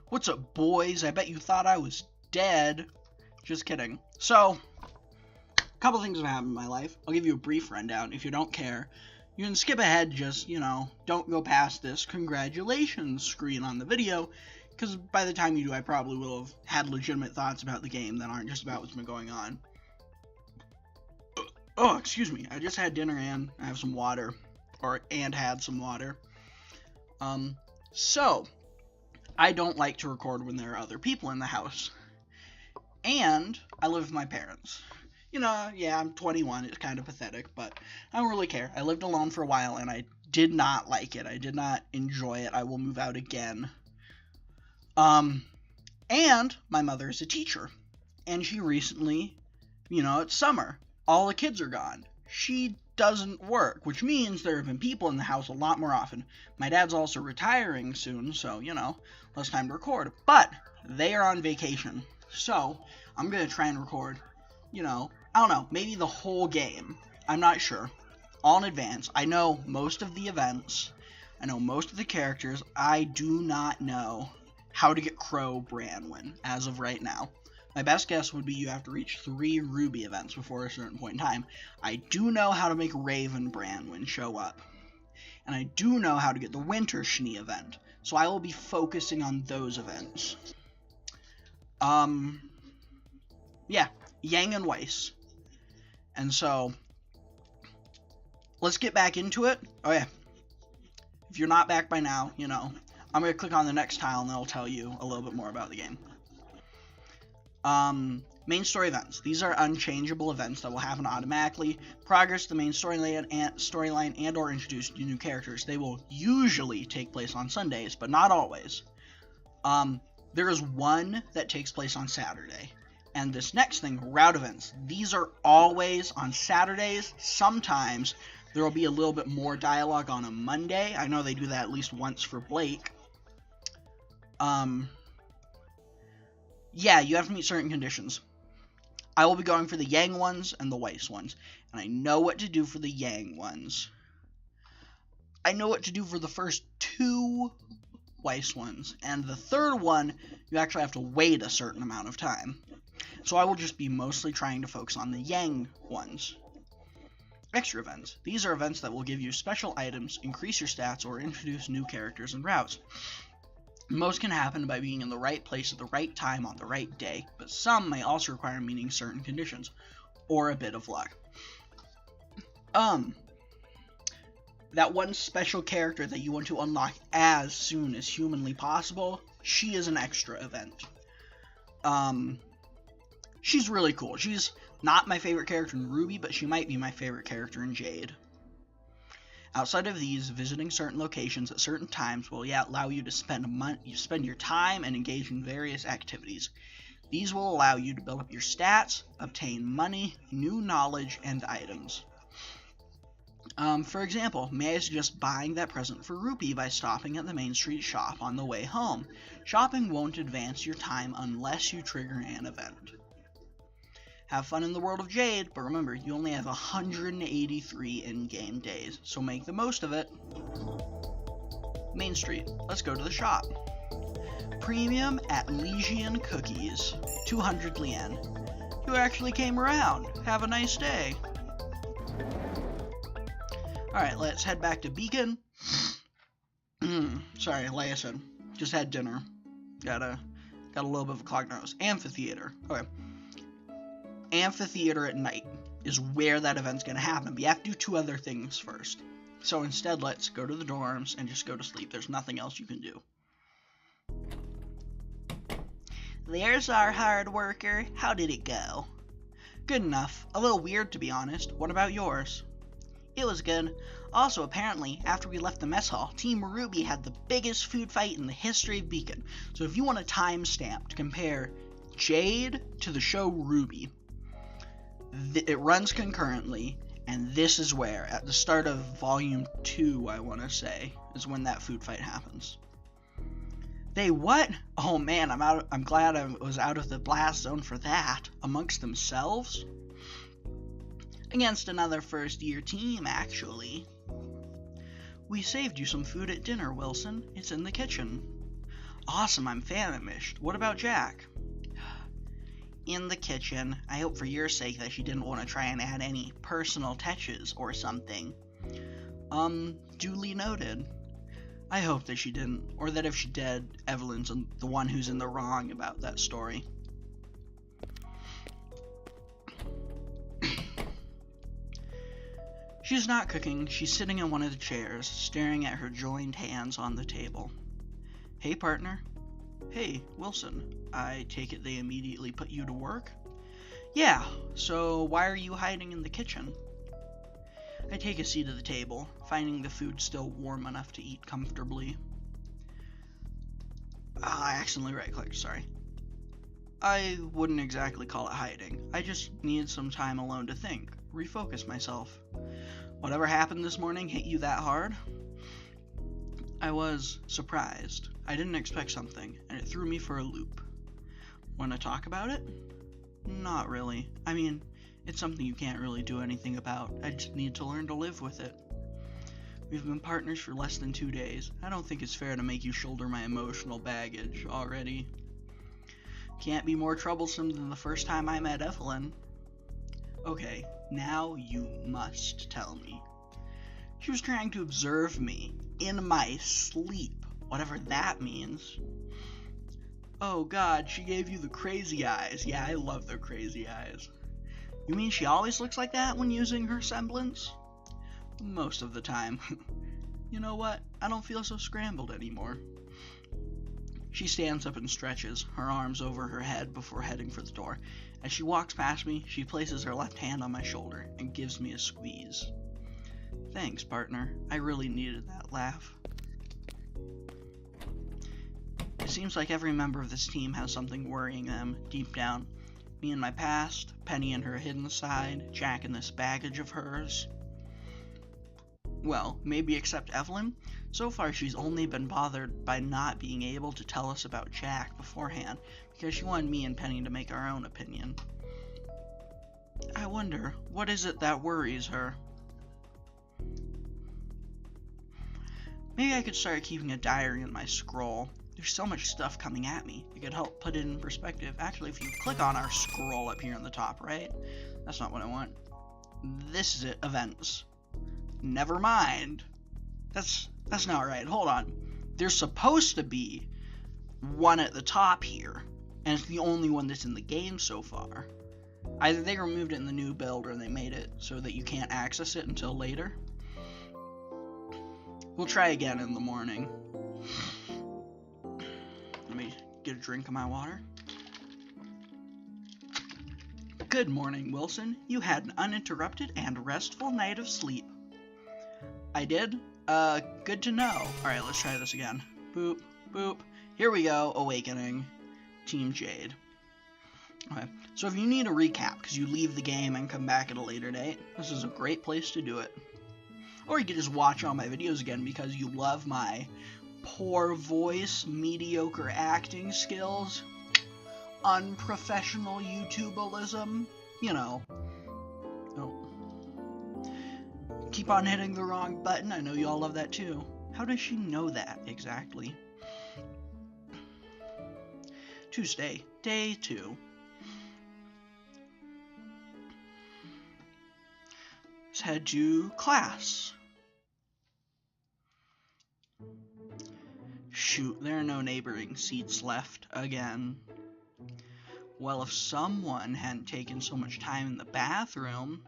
What's up, boys? I bet you thought I was dead. Just kidding. So, a couple things have happened in my life. I'll give you a brief rundown. If you don't care, you can skip ahead. Just, don't go past this congratulations screen on the video, because by the time you do, I probably will have had legitimate thoughts about the game that aren't just about what's been going on. Oh, excuse me. I just had dinner and I have some water. Had some water. So, I don't like to record when there are other people in the house. And I live with my parents. I'm 21, it's kind of pathetic, but I don't really care. I lived alone for a while and I did not like it. I did not enjoy it. I will move out again. And my mother is a teacher. And she recently, it's summer. All the kids are gone. She doesn't work, which means there have been people in the house a lot more often. My dad's also retiring soon, so, less time to record. But they are on vacation, so I'm going to try and record, I don't know, maybe the whole game. I'm not sure. All in advance. I know most of the events. I know most of the characters. I do not know how to get Crow Branwyn as of right now. My best guess would be you have to reach 3 Ruby events before a certain point in time. I do know how to make Raven Branwyn show up. And I do know how to get the Winter Schnee event. So I will be focusing on those events. Yang and Weiss. And so, let's get back into it. Oh yeah. If you're not back by now, I'm going to click on the next tile and that'll tell you a little bit more about the game. Main story events. These are unchangeable events that will happen automatically. Progress the main storyline and or introduce new characters. They will usually take place on Sundays, but not always. There is one that takes place on Saturday. And this next thing, route events. These are always on Saturdays. Sometimes there will be a little bit more dialogue on a Monday. I know they do that at least once for Blake. Yeah, you have to meet certain conditions. I will be going for the Yang ones and the Weiss ones. And I know what to do for the Yang ones. I know what to do for the first 2 Weiss ones. And the third one, you actually have to wait a certain amount of time. So I will just be mostly trying to focus on the Yang ones. Extra events. These are events that will give you special items, increase your stats, or introduce new characters and routes. Most can happen by being in the right place at the right time on the right day, but some may also require meeting certain conditions, or a bit of luck. That one special character that you want to unlock as soon as humanly possible, she is an extra event. She's really cool. She's not my favorite character in Ruby, but she might be my favorite character in Jade. Outside of these, visiting certain locations at certain times will allow you to spend your time and engage in various activities. These will allow you to build up your stats, obtain money, new knowledge, and items. For example, may I suggest buying that present for Rupee by stopping at the Main Street shop on the way home. Shopping won't advance your time unless you trigger an event. Have fun in the world of Jade, but remember, you only have 183 in-game days, so make the most of it. Main Street. Let's go to the shop. Premium at Legion Cookies. 200 Lien. You actually came around. Have a nice day. Alright, let's head back to Beacon. Sorry, like I said, just had dinner. Got a little bit of a clogged nose. Amphitheater. Okay. Amphitheater at night is where that event's going to happen, but you have to do 2 other things first. So instead, let's go to the dorms and just go to sleep. There's nothing else you can do. There's our hard worker. How did it go? Good enough. A little weird, to be honest. What about yours? It was good. Also, apparently, after we left the mess hall, Team Ruby had the biggest food fight in the history of Beacon. So if you want a timestamp to compare Jade to the show Ruby, it runs concurrently, and this is where, at the start of Volume 2, I want to say, is when that food fight happens. They what? Oh man, I'm glad I was out of the blast zone for that. Amongst themselves? Against another first-year team, actually. We saved you some food at dinner, Wilson. It's in the kitchen. Awesome, I'm famished. What about Jack? In the kitchen. I hope for your sake that she didn't want to try and add any personal touches or something. Duly noted. I hope that she didn't, or that if she did, Evelyn's the one who's in the wrong about that story. She's not cooking, she's sitting in one of the chairs, staring at her joined hands on the table. Hey, partner. Hey, Wilson. I take it they immediately put you to work? Yeah, so why are you hiding in the kitchen? I take a seat at the table, finding the food still warm enough to eat comfortably. I accidentally right-clicked, sorry. I wouldn't exactly call it hiding. I just needed some time alone to think, refocus myself. Whatever happened this morning hit you that hard? I was surprised. I didn't expect something, and it threw me for a loop. Want to talk about it? Not really. I mean, it's something you can't really do anything about. I just need to learn to live with it. We've been partners for less than 2 days. I don't think it's fair to make you shoulder my emotional baggage already. Can't be more troublesome than the first time I met Evelyn. Okay, now you must tell me. She was trying to observe me in my sleep, whatever that means. Oh god, she gave you the crazy eyes. Yeah, I love their crazy eyes. You mean she always looks like that when using her semblance? Most of the time. You know what? I don't feel so scrambled anymore. She stands up and stretches, her arms over her head before heading for the door. As she walks past me, she places her left hand on my shoulder and gives me a squeeze. Thanks, partner. I really needed that laugh. It seems like every member of this team has something worrying them deep down. Me and my past, Penny and her hidden side, Jack and this baggage of hers. Well, maybe except Evelyn. So far she's only been bothered by not being able to tell us about Jack beforehand, because she wanted me and Penny to make our own opinion. I wonder, what is it that worries her? Maybe I could start keeping a diary in my scroll. There's so much stuff coming at me. It could help put it in perspective. Actually, if you click on our scroll up here on the top right, that's not what I want. This is it, events. Never mind. That's not right. Hold on. There's supposed to be one at the top here, and it's the only one that's in the game so far. Either they removed it in the new build or they made it so that you can't access it until later. We'll try again in the morning. Let me get a drink of my water. Good morning, Wilson. You had an uninterrupted and restful night of sleep. I did? Good to know. Alright, let's try this again. Boop, boop. Here we go, awakening. Team Jade. Okay, so if you need a recap because you leave the game and come back at a later date, this is a great place to do it. Or you could just watch all my videos again because you love my poor voice, mediocre acting skills, unprofessional YouTubealism, you know. Oh. Keep on hitting the wrong button, I know you all love that too. How does she know that exactly? Tuesday, day 2. Let's head to class. Shoot, there are no neighboring seats left again. Well, if someone hadn't taken so much time in the bathroom...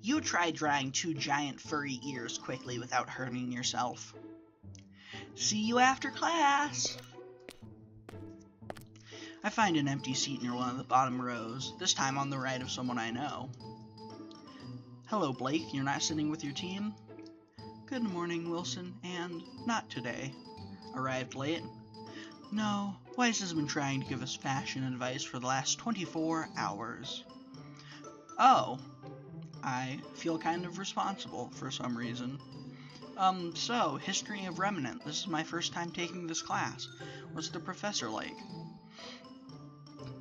You try drying 2 giant furry ears quickly without hurting yourself. See you after class! I find an empty seat near one of the bottom rows, this time on the right of someone I know. Hello, Blake, you're not sitting with your team? Good morning, Wilson, and not today. Arrived late? No, Weiss has been trying to give us fashion advice for the last 24 hours. Oh. I feel kind of responsible for some reason. So, History of Remnant. This is my first time taking this class. What's the professor like?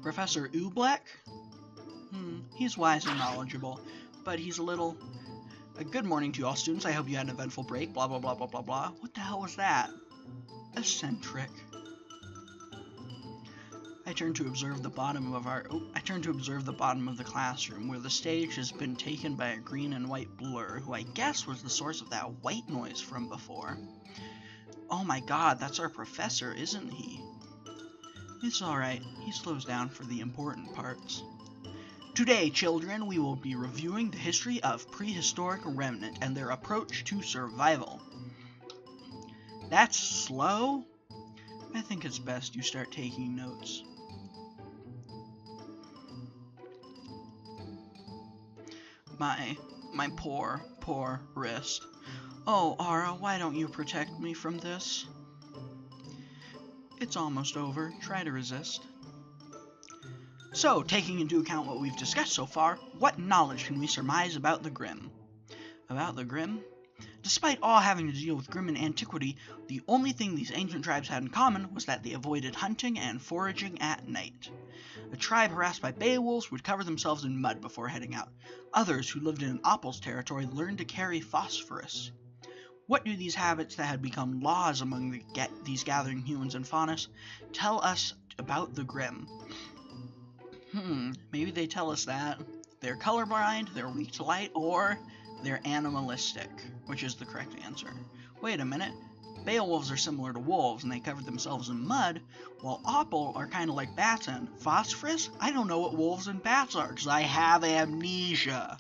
Professor Oobleck? He's wise and knowledgeable, but he's a little... good morning to you all students. I hope you had an eventful break. Blah, blah, blah, blah, blah, blah. What the hell was that? Eccentric. I turn to observe the bottom of the classroom, where the stage has been taken by a green and white blur, who I guess was the source of that white noise from before. Oh my god, that's our professor, isn't he? It's alright, he slows down for the important parts. Today, children, we will be reviewing the history of prehistoric remnant and their approach to survival. That's slow? I think it's best you start taking notes. My poor wrist. Oh, Ara, why don't you protect me from this? It's almost over. Try to resist. So, taking into account what we've discussed so far, what knowledge can we surmise about the Grimm? About the Grimm? Despite all having to deal with Grimm in antiquity, the only thing these ancient tribes had in common was that they avoided hunting and foraging at night. A tribe harassed by beowulfs would cover themselves in mud before heading out. Others who lived in Oppol's territory learned to carry phosphorus. What do these habits that had become laws among these gathering humans and faunas tell us about the Grimm? Maybe they tell us that they're colorblind, they're weak to light, or they're animalistic, which is the correct answer. Wait a minute. Beowulfs are similar to wolves, and they covered themselves in mud, while Oppol are kind of like bats and phosphorus? I don't know what wolves and bats are, because I have amnesia.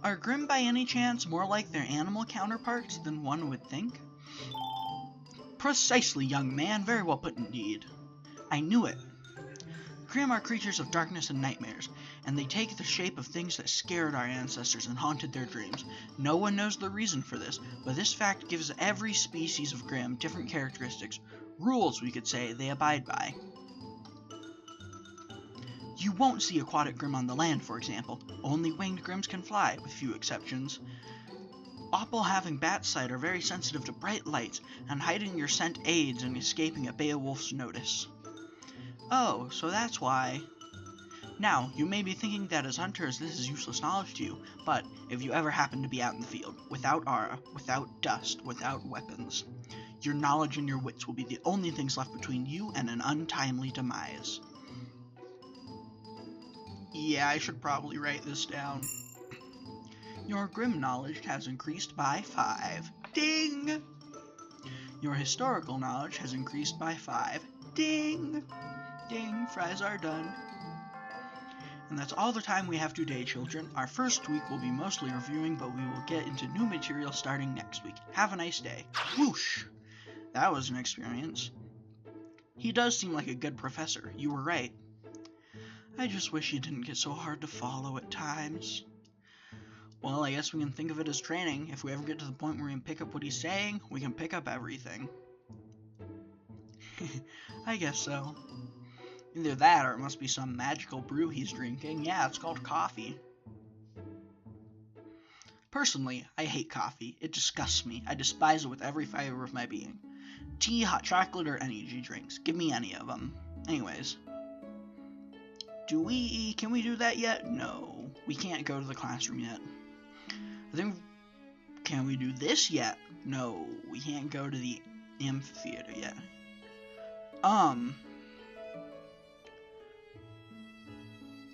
Are Grimm by any chance more like their animal counterparts than one would think? Precisely, young man. Very well put indeed. I knew it. Grimm are creatures of darkness and nightmares, and they take the shape of things that scared our ancestors and haunted their dreams. No one knows the reason for this, but this fact gives every species of Grimm different characteristics, rules we could say they abide by. You won't see aquatic Grimm on the land, for example. Only winged Grimms can fly, with few exceptions. Oppol having bat sight are very sensitive to bright lights, and hiding your scent aids in escaping a Beowulf's notice. Oh, so that's why. Now, you may be thinking that as hunters this is useless knowledge to you, but if you ever happen to be out in the field, without Ara, without dust, without weapons, your knowledge and your wits will be the only things left between you and an untimely demise. Yeah, I should probably write this down. Your Grimm knowledge has increased by 5. Ding! Your historical knowledge has increased by 5. Ding! Ding, fries are done. And that's all the time we have today, children. Our first week will be mostly reviewing, but we will get into new material starting next week. Have a nice day. Whoosh! That was an experience. He does seem like a good professor. You were right. I just wish he didn't get so hard to follow at times. Well, I guess we can think of it as training. If we ever get to the point where we can pick up what he's saying, we can pick up everything. I guess so. Either that, or it must be some magical brew he's drinking. Yeah, it's called coffee. Personally, I hate coffee. It disgusts me. I despise it with every fiber of my being. Tea, hot chocolate, or energy drinks. Give me any of them. Anyways. Can we do that yet? No. We can't go to the classroom yet. Can we do this yet? No. We can't go to the amphitheater yet.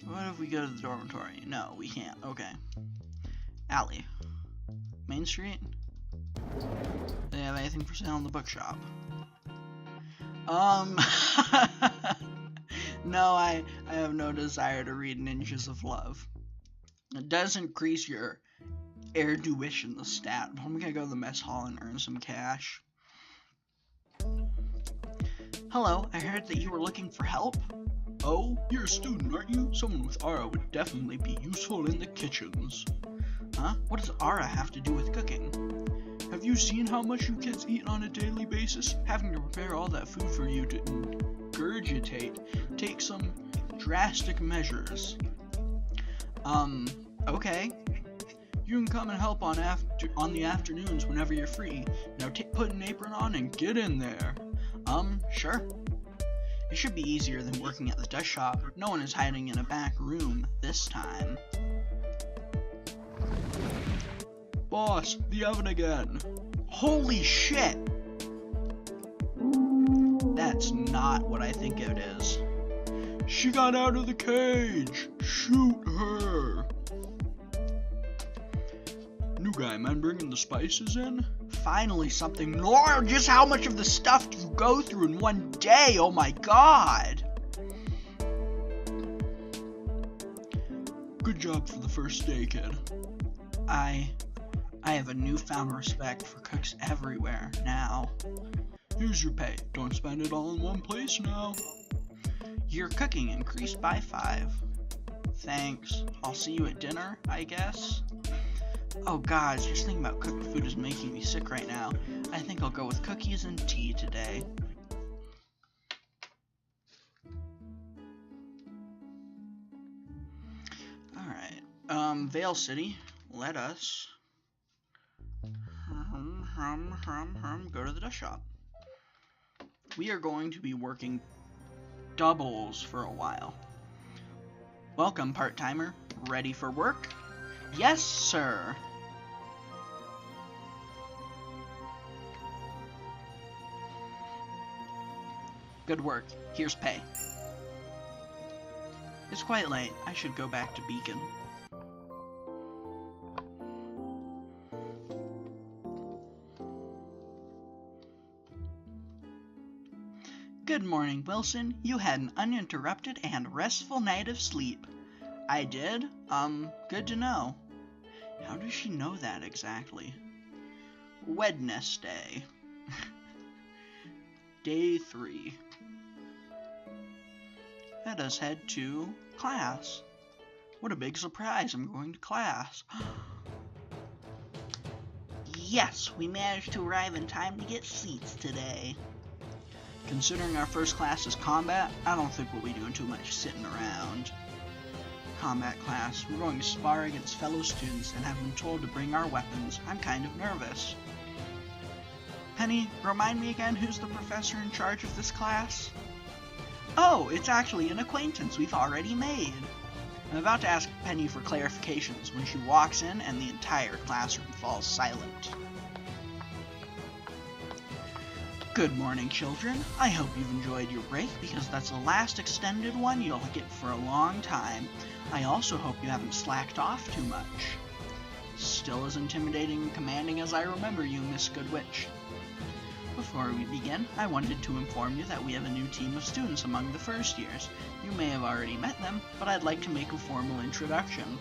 What if we go to the dormitory? No, we can't. Okay. Alley. Main Street? Do they have anything for sale in the bookshop? No, I have no desire to read Ninjas of Love. It does increase your erudition, the stat. I'm gonna go to the mess hall and earn some cash. Hello, I heard that you were looking for help. Oh, you're a student, aren't you? Someone with Ara would definitely be useful in the kitchens. Huh? What does Ara have to do with cooking? Have you seen how much you kids eat on a daily basis? Having to prepare all that food for you to ingurgitate takes some drastic measures. Okay. You can come and help on the afternoons whenever you're free. Now put an apron on and get in there. Sure. It should be easier than working at the dust shop. No one is hiding in a back room this time. Boss, the oven again. Holy shit! That It's not what I think it is. She got out of the cage! Shoot her! New guy, mind bringing the spices in? Finally something. Lord, just how much of the stuff do you go through in one day? Oh my god! Good job for the first day, kid. I have a newfound respect for cooks everywhere now. Here's your pay. Don't spend it all in one place now. Your cooking increased by 5. Thanks. I'll see you at dinner, I guess. Oh god, just thinking about cooking food is making me sick right now. I think I'll go with cookies and tea today. Alright, Vale City, let us go to the dust shop. We are going to be working doubles for a while. Welcome, part-timer. Ready for work? Yes, sir. Good work. Here's pay. It's quite late. I should go back to Beacon. Good morning, Wilson. You had an uninterrupted and restful night of sleep. I did? Good to know. How does she know that exactly? Wednesday. Day 3. Let us head to class. What a big surprise, I'm going to class. Yes, we managed to arrive in time to get seats today. Considering our first class is combat, I don't think we'll be doing too much sitting around. Combat class, we're going to spar against fellow students and have been told to bring our weapons. I'm kind of nervous. Penny, remind me again who's the professor in charge of this class? Oh, it's actually an acquaintance we've already made. I'm about to ask Penny for clarifications when she walks in and the entire classroom falls silent. Good morning, children. I hope you've enjoyed your break because that's the last extended one you'll get for a long time. I also hope you haven't slacked off too much. Still as intimidating and commanding as I remember you, Miss Goodwitch. Before we begin, I wanted to inform you that we have a new team of students among the first years. You may have already met them, but I'd like to make a formal introduction.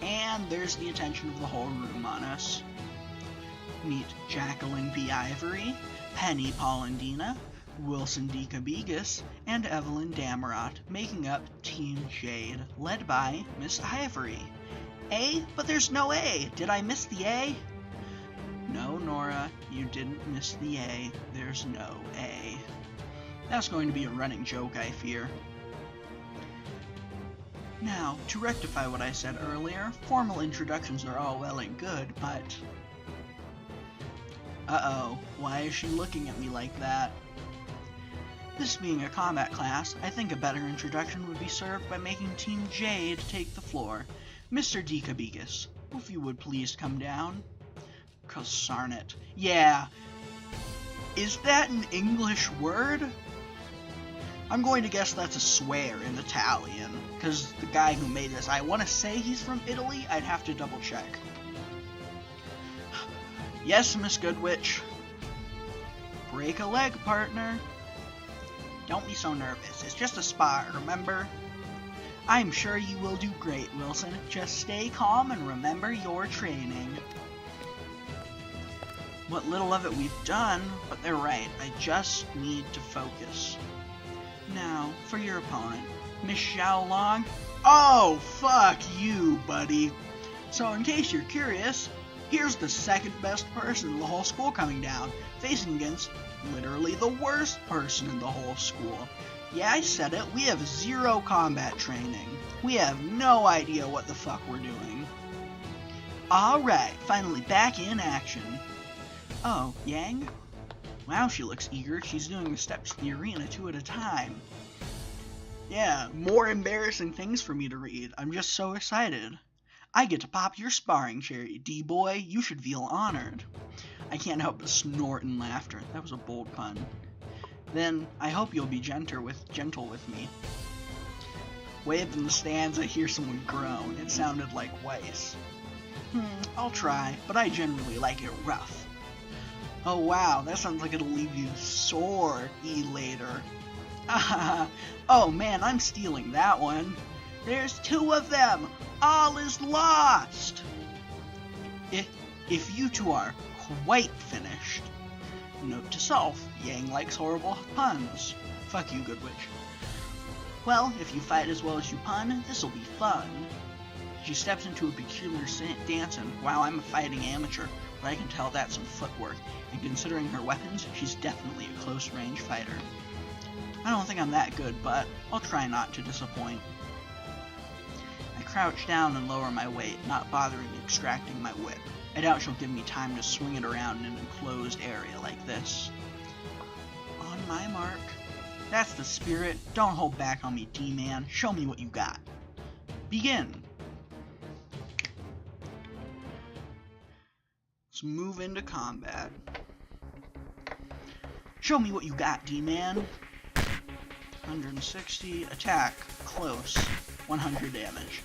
And there's the attention of the whole room on us. Meet Jacqueline B. Ivory, Penny Polendina, Wilson D. Cabigas, and Evelyn Damerot, making up Team Jade, led by Miss Ivory. A? But there's no A! Did I miss the A? No, Nora, you didn't miss the A. There's no A. That's going to be a running joke, I fear. Now, to rectify what I said earlier, formal introductions are all well and good, but... Uh-oh, why is she looking at me like that? This being a combat class, I think a better introduction would be served by making Team Jade take the floor. Mr. D. Cabigas, if you would please come down. Cosarnet. Yeah. Is that an English word? I'm going to guess that's a swear in Italian, because the guy who made this, I want to say he's from Italy. I'd have to double check. Yes, Miss Goodwitch. Break a leg, partner. Don't be so nervous. It's just a spar, remember? I'm sure you will do great, Wilson. Just stay calm and remember your training. What little of it we've done, but they're right. I just need to focus. Now, for your opponent, Miss Xiao Long. Oh, fuck you, buddy. So, in case you're curious, here's the second best person in the whole school coming down, facing against literally the worst person in the whole school. Yeah, I said it, we have 0 combat training. We have no idea what the fuck we're doing. Alright, finally back in action. Oh, Yang? Wow, she looks eager. She's doing the steps to the arena 2 at a time. Yeah, more embarrassing things for me to read. I'm just so excited. I get to pop your sparring cherry, D-boy. You should feel honored. I can't help but snort in laughter. That was a bold pun. Then I hope you'll be gentle with me. Way up in the stands, I hear someone groan. It sounded like Weiss. I'll try, but I generally like it rough. Oh wow, that sounds like it'll leave you sore later. Oh man, I'm stealing that one. There's 2 of them! All is lost! If you two are quite finished. Note to self, Yang likes horrible puns. Fuck you, good witch. Well, if you fight as well as you pun, this'll be fun. She steps into a peculiar dance and, wow, I'm a fighting amateur, but I can tell that's some footwork, and considering her weapons, she's definitely a close-range fighter. I don't think I'm that good, but I'll try not to disappoint. I crouch down and lower my weight, not bothering extracting my whip. I doubt she'll give me time to swing it around in an enclosed area like this. On my mark. That's the spirit. Don't hold back on me, D-Man. Show me what you got. Begin. Let's move into combat. Show me what you got, D-Man. 160. Attack. Close. 100 damage.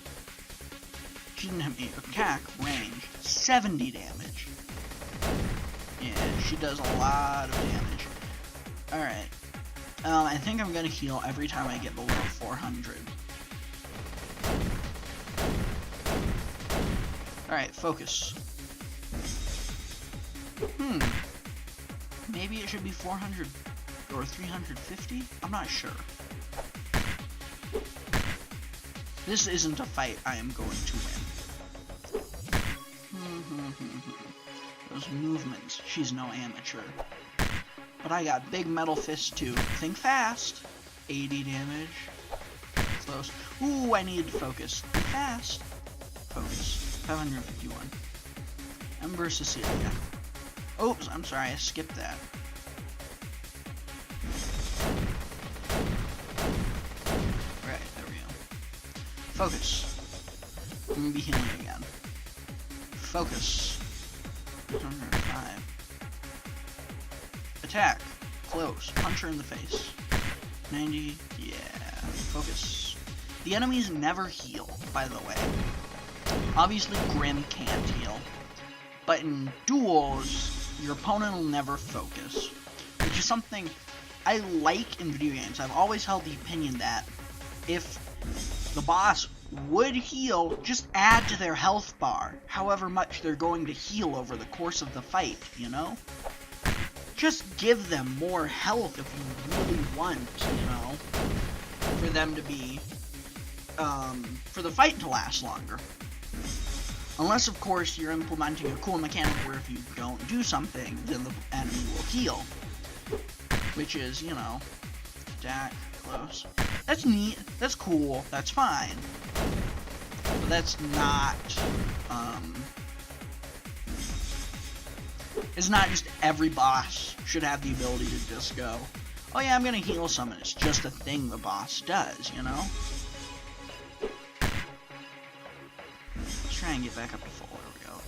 She didn't hit me. Attack. Range. 70 damage. Yeah, she does a lot of damage. Alright. I think I'm gonna heal every time I get below 400. Alright, focus. Maybe it should be 400 or 350? I'm not sure. This isn't a fight I am going to win. Those movements, she's no amateur. But I got big metal fists too. Think fast. 80 damage. Close. Ooh, I needed to focus. Think fast. Focus. 551. Ember Cecilia. Oops, I'm sorry, I skipped that. Right, there we go. Focus. I'm gonna be healing again. Focus. 105. Attack. Close. Punch her in the face. 90. Yeah. Focus. The enemies never heal, by the way. Obviously, Grim can't heal. But in duels, your opponent will never focus. Which is something I like in video games. I've always held the opinion that if the boss would heal, just add to their health bar, however much they're going to heal over the course of the fight, you know? Just give them more health if you really want, you know, for them to be, for the fight to last longer. Unless, of course, you're implementing a cool mechanic where if you don't do something, then the enemy will heal. Which is, you know, attack, close. That's neat, that's cool, that's fine. But that's not, it's not just every boss should have the ability to just go, oh yeah, I'm gonna heal someone. It's just a thing the boss does, you know? Let's try and get back up to full.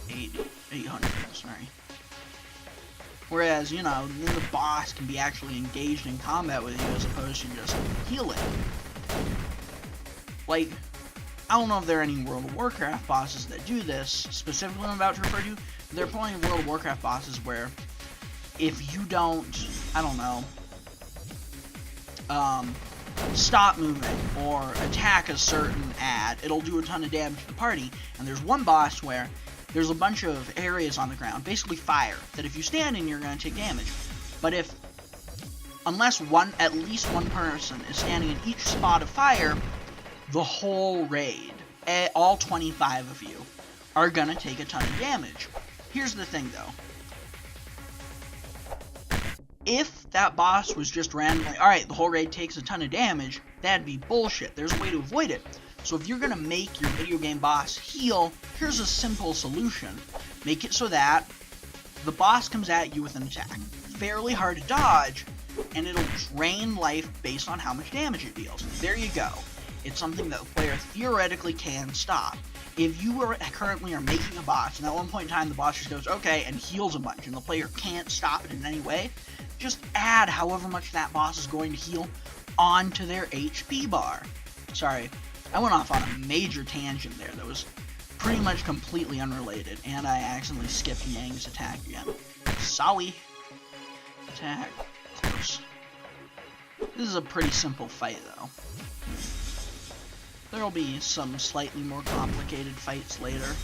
There we go. 800, sorry. Whereas, you know, then the boss can be actually engaged in combat with you as opposed to just healing. Like, I don't know if there are any World of Warcraft bosses that do this, specifically I'm about to refer to. There are plenty of World of Warcraft bosses where if you don't, I don't know, stop moving or attack a certain ad, it'll do a ton of damage to the party. And there's one boss where there's a bunch of areas on the ground, basically fire, that if you stand in, you're going to take damage. But unless at least one person is standing in each spot of fire, the whole raid, all 25 of you, are going to take a ton of damage. Here's the thing, though. If that boss was just randomly, alright, the whole raid takes a ton of damage, that'd be bullshit. There's a way to avoid it. So if you're going to make your video game boss heal, here's a simple solution. Make it so that the boss comes at you with an attack. Fairly hard to dodge, and it'll drain life based on how much damage it deals. There you go. It's something that the player theoretically can stop. If you currently are making a boss, and at one point in time the boss just goes, okay, and heals a bunch, and the player can't stop it in any way, just add however much that boss is going to heal onto their HP bar. Sorry, I went off on a major tangent there that was pretty much completely unrelated, and I accidentally skipped Yang's attack again. Sorry. Attack. Close. This is a pretty simple fight, though. There'll be some slightly more complicated fights later.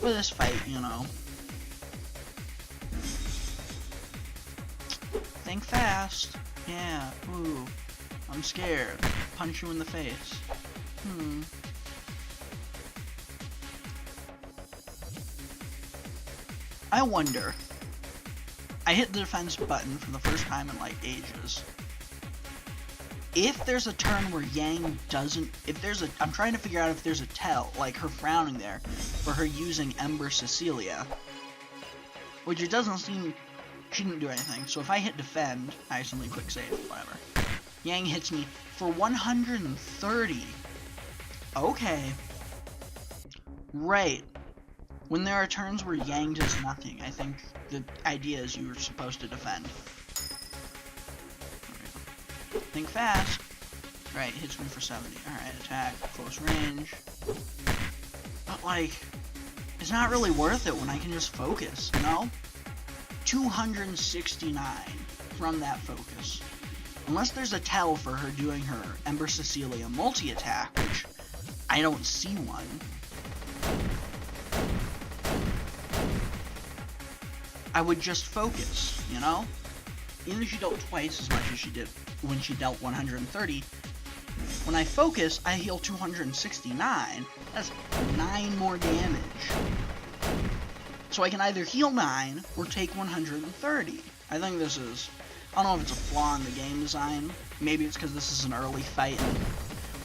But this fight, you know. Think fast. Yeah. Ooh. I'm scared. Punch you in the face. I wonder. I hit the defense button for the first time in like ages. If there's a turn where Yang doesn't, I'm trying to figure out if there's a tell, like her frowning there, for her using Ember Cecilia. Which it doesn't seem, she didn't do anything. So if I hit defend, I accidentally quick save, whatever. Yang hits me for 130. Okay. Right. When there are turns where Yang does nothing, I think the idea is you're supposed to defend. Think fast. Right, hits me for 70. Alright, attack, close range. But like, it's not really worth it when I can just focus, you know? 269 from that focus. Unless there's a tell for her doing her Ember Cecilia multi-attack, which I don't see one. I would just focus, you know? Even if she dealt twice as much as she did when she dealt 130, when I focus, I heal 269. That's 9 more damage. So I can either heal 9 or take 130. I think this is, I don't know if it's a flaw in the game design. Maybe it's because this is an early fight and,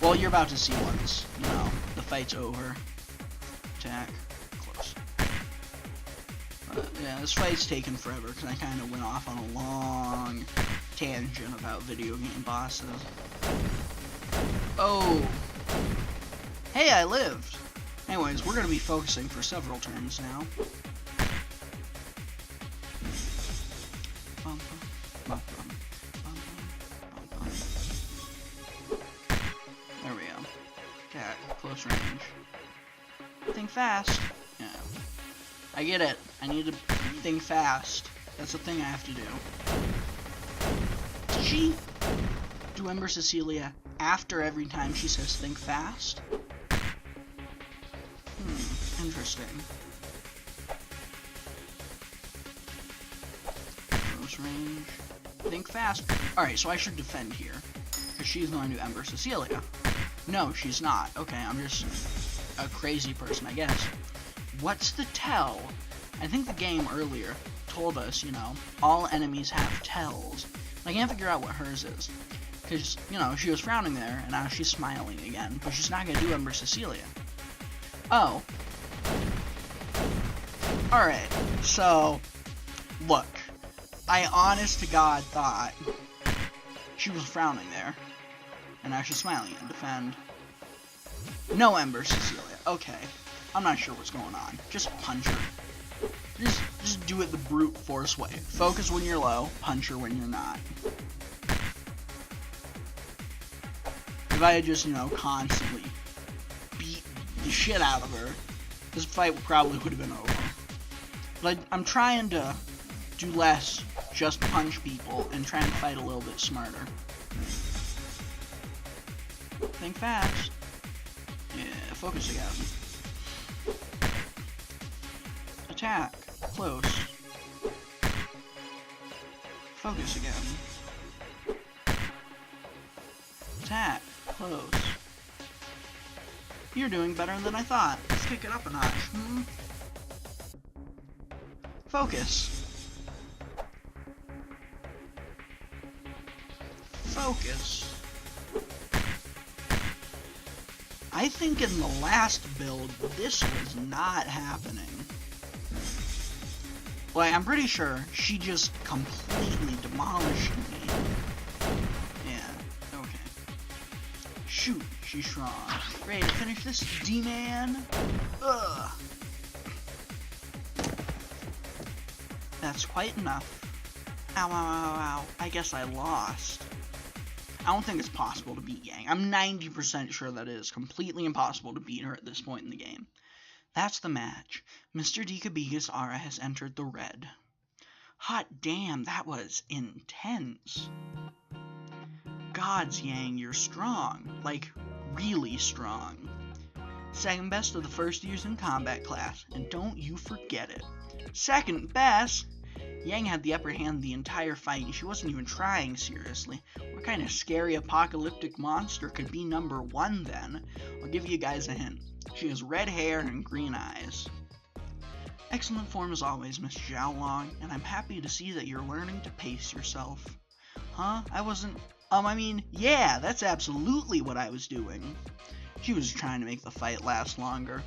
well, you're about to see once, you know, the fight's over. Attack. Close. Yeah, this fight's taken forever because I kind of went off on a long tangent about video game bosses. Oh. Hey, I lived. Anyways, we're going to be focusing for several turns now. There we go. Attack, close range. Think fast. Yeah. I get it. I need to think fast. That's the thing I have to do. Did she do Ember Cecilia after every time she says think fast? Interesting. Close range. Think fast. Alright, so I should defend here. Because she's going to Ember Cecilia. No, she's not. Okay, I'm just a crazy person, I guess. What's the tell? I think the game earlier told us, you know, all enemies have tells. I can't figure out what hers is. Because, you know, she was frowning there, and now she's smiling again. But she's not going to do Ember Cecilia. Oh. Alright, so, look. I honest to God thought she was frowning there. And now she's smiling and defend. No Ember Cecilia. Okay. I'm not sure what's going on. Just punch her. Just do it the brute force way. Focus when you're low, punch her when you're not. If I had just, you know, constantly beat the shit out of her, this fight probably would have been over. But I'm trying to do less, just punch people, and try and fight a little bit smarter. Think fast. Yeah, focus again. Attack. Close. Focus again. Attack. Close. You're doing better than I thought. Let's kick it up a notch. Focus. Focus. I think in the last build, this was not happening. Like, I'm pretty sure she just completely demolished me. Yeah, okay. Shoot, she's strong. Ready to finish this, D-Man? Ugh. That's quite enough. Ow, ow, ow, ow. I guess I lost. I don't think it's possible to beat Yang. I'm 90% sure that it is completely impossible to beat her at this point in the game. That's the match. Mr. Dikabiga's aura has entered the red. Hot damn, that was intense. Gods, Yang, you're strong. Like, really strong. Second best of the first years in combat class, and don't you forget it. Second best? Yang had the upper hand the entire fight, and she wasn't even trying seriously. What kind of scary apocalyptic monster could be number one then? I'll give you guys a hint. She has red hair and green eyes. Excellent form as always, Miss Xiao Long, and I'm happy to see that you're learning to pace yourself. Huh? I wasn't... yeah, that's absolutely what I was doing. She was trying to make the fight last longer.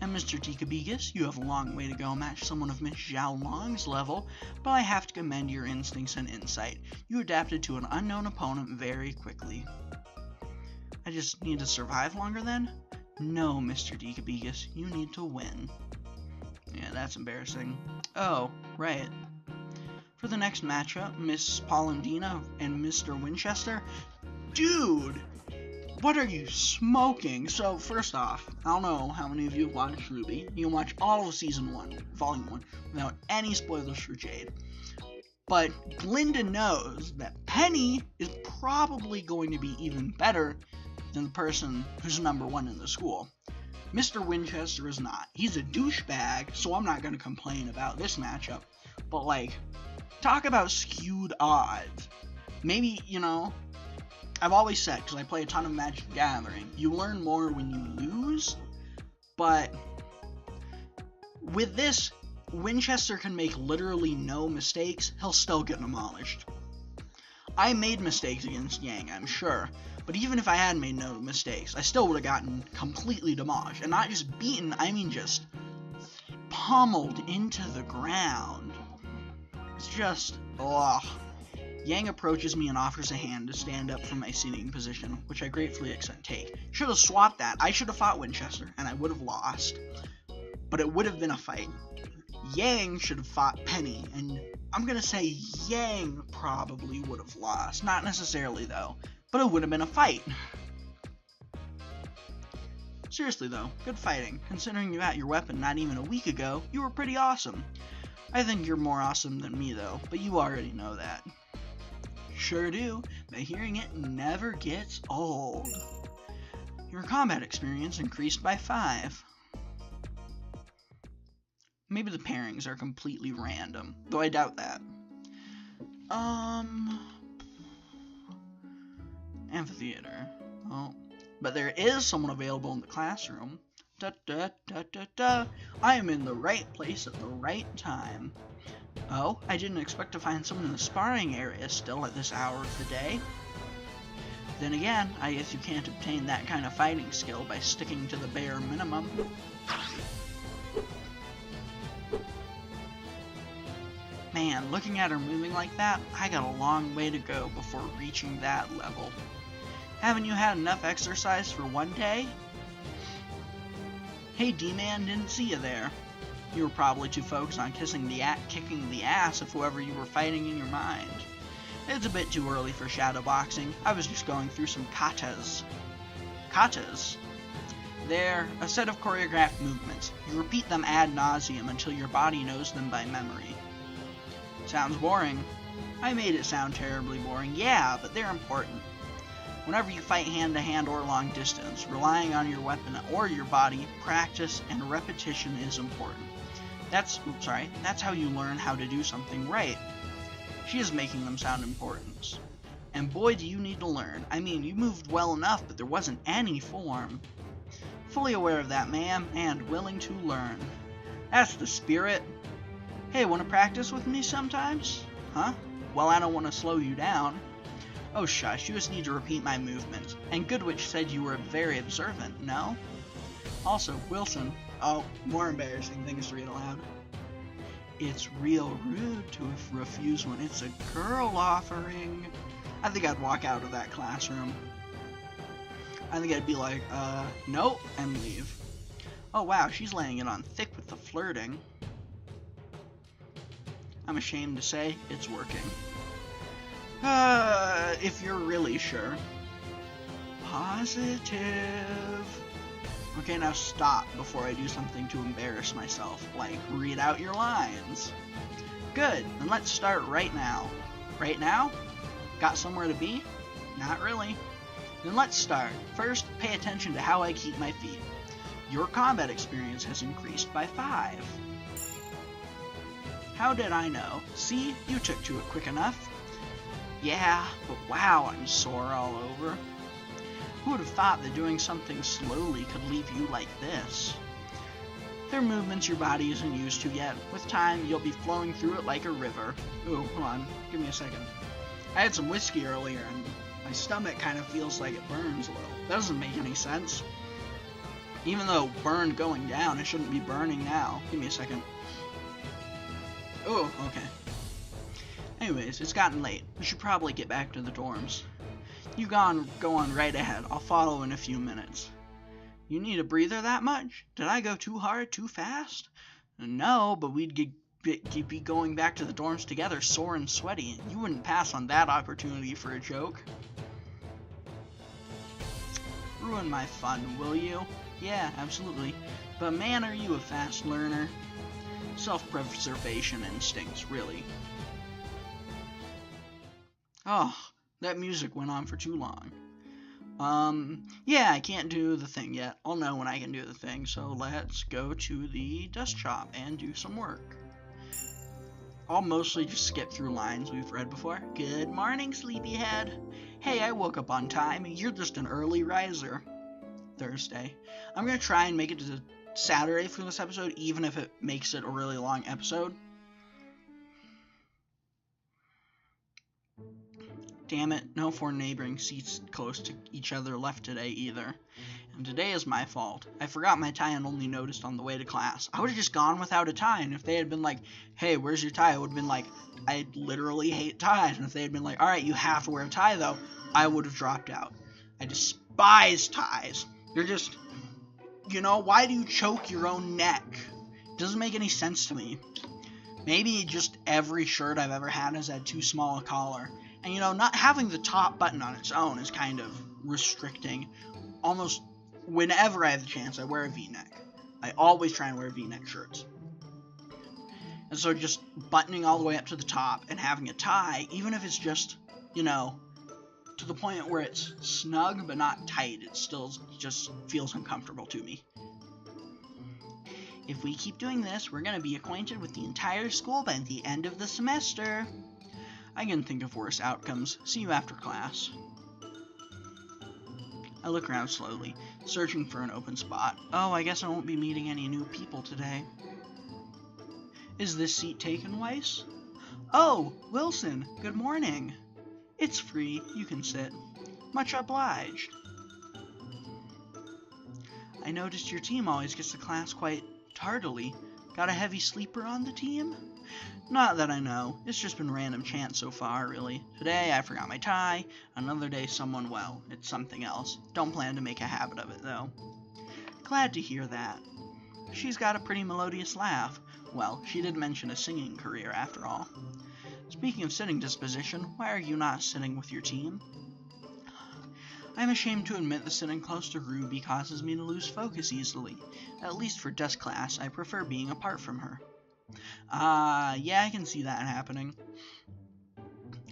And Mr. Dikabigas, you have a long way to go match someone of Miss Xiao Long's level, but I have to commend your instincts and insight. You adapted to an unknown opponent very quickly. I just need to survive longer then? No, Mr. Dikabigas, you need to win. Yeah, that's embarrassing. Oh, right. For the next matchup, Miss Paulandina and Mr. Winchester. Dude! What are you smoking? So, first off, I don't know how many of you have watched RWBY. You can watch all of Season 1, Volume 1, without any spoilers for Jade. But Glinda knows that Penny is probably going to be even better than the person who's number one in the school. Mr. Winchester is not. He's a douchebag, so I'm not going to complain about this matchup. But, like, talk about skewed odds. Maybe, you know, I've always said, because I play a ton of Magic the Gathering, you learn more when you lose, but with this, Winchester can make literally no mistakes, he'll still get demolished. I made mistakes against Yang, I'm sure, but even if I had made no mistakes, I still would have gotten completely demolished, and not just beaten, I mean just pummeled into the ground. It's just, ugh. Yang approaches me and offers a hand to stand up from my seating position, which I gratefully take. Should have swapped that. I should have fought Winchester, and I would have lost. But it would have been a fight. Yang should have fought Penny, and I'm gonna say Yang probably would have lost. Not necessarily, though, but it would have been a fight. Seriously, though, good fighting. Considering you got your weapon not even a week ago, you were pretty awesome. I think you're more awesome than me, though, but you already know that. Sure do, but hearing it never gets old. Your combat experience increased by 5. Maybe the pairings are completely random, though I doubt that. Amphitheater. Oh, but there is someone available in the classroom. Da da da da da. I am in the right place at the right time. Oh, I didn't expect to find someone in the sparring area still at this hour of the day. Then again, I guess you can't obtain that kind of fighting skill by sticking to the bare minimum. Man, looking at her moving like that, I got a long way to go before reaching that level. Haven't you had enough exercise for one day? Hey D-Man, didn't see you there. You were probably too focused on kicking the ass of whoever you were fighting in your mind. It's a bit too early for shadow boxing. I was just going through some katas. Katas? They're a set of choreographed movements. You repeat them ad nauseum until your body knows them by memory. Sounds boring. I made it sound terribly boring. Yeah, but they're important. Whenever you fight hand-to-hand or long distance, relying on your weapon or your body, practice and repetition is important. That's how you learn how to do something right. She is making them sound important. And boy, do you need to learn. I mean, you moved well enough, but there wasn't any form. Fully aware of that, ma'am, and willing to learn. That's the spirit. Hey, wanna practice with me sometimes? Huh? Well, I don't want to slow you down. Oh shush, you just need to repeat my movements. And Goodwitch said you were very observant, no? Also, Wilson, oh, more embarrassing things to read aloud. It's real rude to refuse when it's a girl offering. I think I'd walk out of that classroom. I think I'd be like, nope, and leave. Oh wow, she's laying it on thick with the flirting. I'm ashamed to say it's working. If you're really sure. Positive. Okay, now stop before I do something to embarrass myself, like read out your lines. Good, then let's start right now. Right now? Got somewhere to be? Not really. Then let's start. First, pay attention to how I keep my feet. Your combat experience has increased by 5. How did I know? See, you took to it quick enough. Yeah, but wow, I'm sore all over. Who would have thought that doing something slowly could leave you like this? There are movements your body isn't used to yet. With time, you'll be flowing through it like a river. Ooh, hold on, give me a second. I had some whiskey earlier, and my stomach kind of feels like it burns a little. That doesn't make any sense. Even though burned going down, it shouldn't be burning now. Give me a second. Oh, okay. Anyways, it's gotten late. We should probably get back to the dorms. You go on right ahead. I'll follow in a few minutes. You need a breather that much? Did I go too hard, too fast? No, but we'd be going back to the dorms together, sore and sweaty. You wouldn't pass on that opportunity for a joke. Ruin my fun, will you? Yeah, absolutely. But man, are you a fast learner. Self-preservation instincts, really. Oh, that music went on for too long. Yeah, I can't do the thing yet. I'll know when I can do the thing, so let's go to the desk shop and do some work. I'll mostly just skip through lines we've read before. Good morning, sleepyhead. Hey, I woke up on time. You're just an early riser. Thursday. I'm gonna try and make it to Saturday for this episode, even if it makes it a really long episode. Damn it, no 4 neighboring seats close to each other left today either. And today is my fault. I forgot my tie and only noticed on the way to class. I would have just gone without a tie, and if they had been like, hey, where's your tie? I would have been like, I literally hate ties. And if they had been like, alright, you have to wear a tie though, I would have dropped out. I despise ties. They're just, you know, why do you choke your own neck? It doesn't make any sense to me. Maybe just every shirt I've ever had has had too small a collar. And, you know, not having the top button on its own is kind of restricting. Almost whenever I have the chance, I wear a V-neck. I always try and wear V-neck shirts. And so just buttoning all the way up to the top and having a tie, even if it's just, you know, to the point where it's snug but not tight, it still just feels uncomfortable to me. If we keep doing this, we're going to be acquainted with the entire school by the end of the semester. I can think of worse outcomes. See you after class. I look around slowly, searching for an open spot. Oh, I guess I won't be meeting any new people today. Is this seat taken, Weiss? Oh, Wilson, good morning. It's free, you can sit. Much obliged. I noticed your team always gets to class quite tardily. Got a heavy sleeper on the team? Not that I know. It's just been random chance so far, really. Today I forgot my tie. Another day someone, well, it's something else. Don't plan to make a habit of it, though. Glad to hear that. She's got a pretty melodious laugh. Well, she did mention a singing career, after all. Speaking of sitting disposition, why are you not sitting with your team? I'm ashamed to admit that sitting close to Ruby causes me to lose focus easily. At least for desk class, I prefer being apart from her. Yeah, I can see that happening.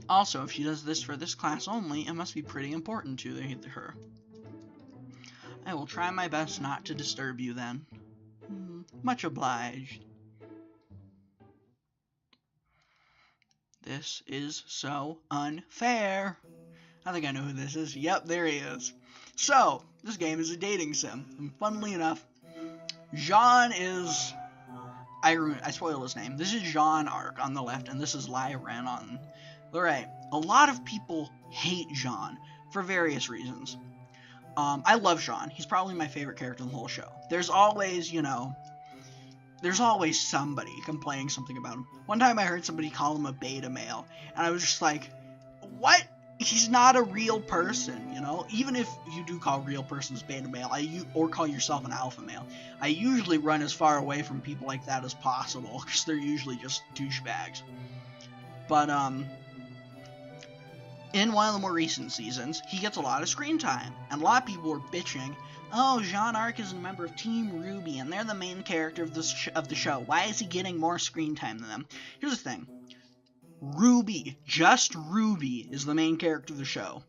Also, if she does this for this class only, it must be pretty important to her. I will try my best not to disturb you then. Much obliged. This is so unfair. I think I know who this is. Yep, there he is. So, this game is a dating sim. And funnily enough, Jean is... I spoiled his name. This is Jean Arc on the left, and this is Lai Ren on the right. A lot of people hate Jean for various reasons. I love Jean. He's probably my favorite character in the whole show. There's always, you know... There's always somebody complaining something about him. One time I heard somebody call him a beta male, and I was just like, what? he's not a real person, you know? Even if you do call real persons beta male, or call yourself an alpha male, I usually run as far away from people like that as possible, because they're usually just douchebags. But, in one of the more recent seasons, he gets a lot of screen time, and a lot of people were bitching, oh, Jean Arc is a member of Team Ruby, and they're the main character of the show. Why is he getting more screen time than them? Here's the thing. Ruby, just Ruby, is the main character of the show.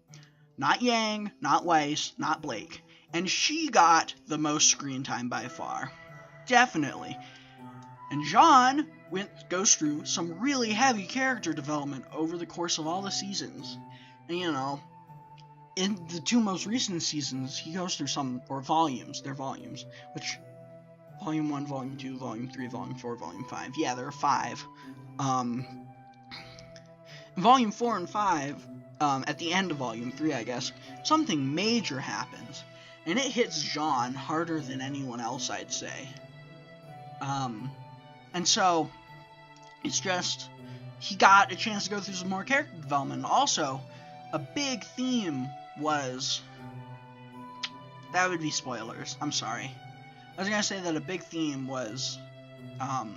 Not Yang, not Weiss, not Blake. And she got the most screen time by far. Definitely. And Jean goes through some really heavy character development over the course of all the seasons. And, you know, in the 2 most recent seasons, he goes through they're volumes, which, Volume 1, Volume 2, Volume 3, Volume 4, Volume 5, yeah, there are 5. In Volume 4 and 5, at the end of Volume 3, I guess, something major happens, and it hits Jean harder than anyone else, I'd say. And so, it's just, he got a chance to go through some more character development. Also, a big theme was, that would be spoilers, I'm sorry. I was gonna say that a big theme was, how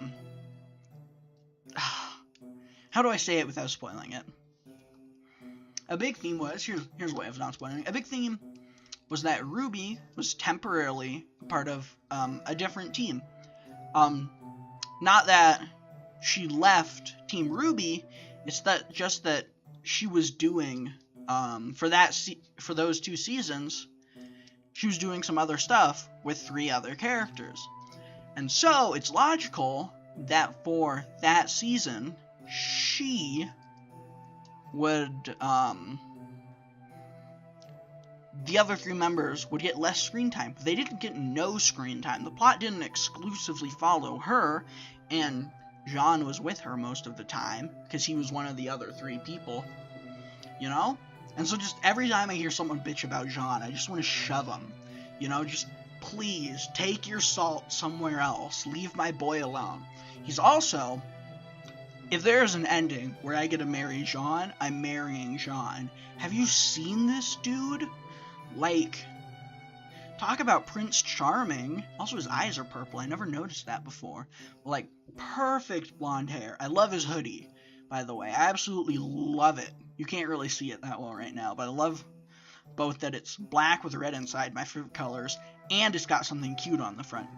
do I say it without spoiling it? A big theme was, here's a way of not spoiling it. A big theme was that Ruby was temporarily part of a different team. Not that she left Team Ruby, it's that just that she was doing for those 2 seasons, she was doing some other stuff with 3 other characters. And so it's logical that for that season, she would, the other 3 members would get less screen time. They didn't get no screen time. The plot didn't exclusively follow her, and Jean was with her most of the time, because he was one of the other 3 people, you know? And so just every time I hear someone bitch about Jean, I just want to shove him, you know? Just, please, take your salt somewhere else. Leave my boy alone. He's also, if there's an ending where I get to marry Jean, I'm marrying Jean. Have you seen this dude? Like, talk about Prince Charming. Also, his eyes are purple. I never noticed that before. Like, perfect blonde hair. I love his hoodie, by the way. I absolutely love it. You can't really see it that well right now, but I love both that it's black with red inside, my favorite colors, and it's got something cute on the front.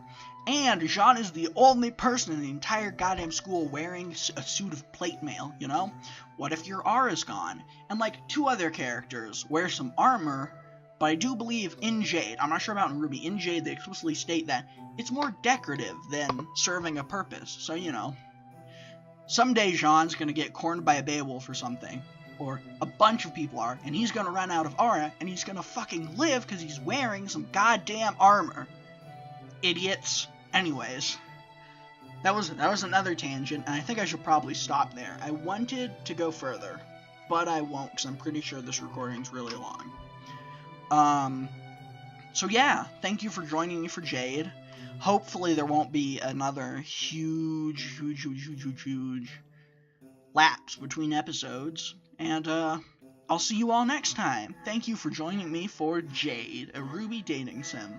And Jean is the only person in the entire goddamn school wearing a suit of plate mail, you know? What if your aura's gone? And like 2 other characters wear some armor, but I do believe in Jade, I'm not sure about in Ruby, in Jade they explicitly state that it's more decorative than serving a purpose. So, you know, someday Jean's gonna get cornered by a Beowulf or something. Or a bunch of people are, and he's gonna run out of aura, and he's gonna fucking live because he's wearing some goddamn armor. Idiots. Anyways, that was another tangent, and I think I should probably stop there. I wanted to go further, but I won't, because I'm pretty sure this recording's really long. So yeah, thank you for joining me for Jade. Hopefully there won't be another huge lapse between episodes. And, I'll see you all next time. Thank you for joining me for Jade, a Ruby dating sim.